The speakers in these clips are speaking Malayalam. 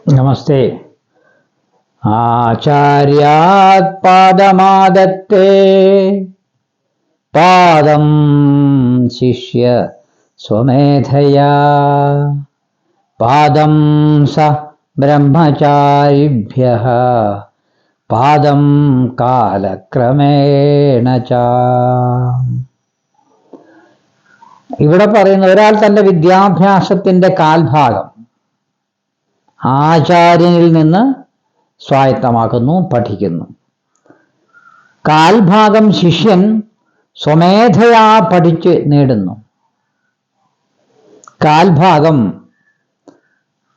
നമസ്തേ. ആചാര്യാത് പാദമാദത്തേ പാദം ശിഷ്യ സ്വമേധയാ പാദം സ ബ്രഹ്മചാരിഭ്യഃ പാദം കാലക്രമേണ ച. ഇവിടെ പറയുന്ന ഒരാൾ തൻ്റെ വിദ്യാഭ്യാസത്തിൻ്റെ കാൽഭാഗം ആചാര്യനിൽ നിന്ന് സ്വായത്തമാക്കുന്നു, പഠിക്കുന്നു. കാൽഭാഗം ശിഷ്യൻ സ്വമേധയാ പഠിച്ച് നേടുന്നു. കാൽഭാഗം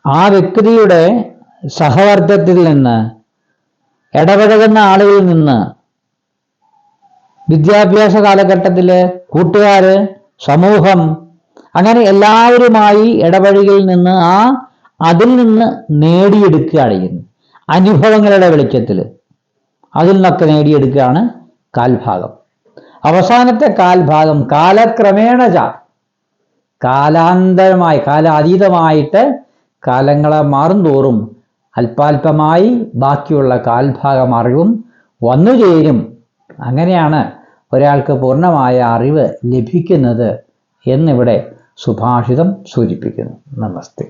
ആ വ്യക്തിയുടെ സഹവർഗത്തിൽ നിന്ന്, ഇടപഴകുന്ന ആളുകളിൽ നിന്ന്, വിദ്യാഭ്യാസ കാലഘട്ടത്തിലെ കൂട്ടുകാര്, സമൂഹം, അങ്ങനെ എല്ലാവരുമായി ഇടപഴകിയിൽ നിന്ന് അതിൽ നിന്ന് നേടിയെടുക്കുകയാണ് ചെയ്യുന്നത്. അനുഭവങ്ങളുടെ വെളിച്ചത്തിൽ അതിൽ നിന്നൊക്കെ നേടിയെടുക്കുകയാണ് കാൽഭാഗം. അവസാനത്തെ കാൽഭാഗം കാലക്രമേണ കാലാന്തരമായി, കാലാതീതമായിട്ട് കാലങ്ങളെ മാറും തോറും അല്പാൽപമായി ബാക്കിയുള്ള കാൽഭാഗം അറിവും വന്നു ചേരും. അങ്ങനെയാണ് ഒരാൾക്ക് പൂർണ്ണമായ അറിവ് ലഭിക്കുന്നത് എന്നിവിടെ സുഭാഷിതം സൂചിപ്പിക്കുന്നു. നമസ്തേ.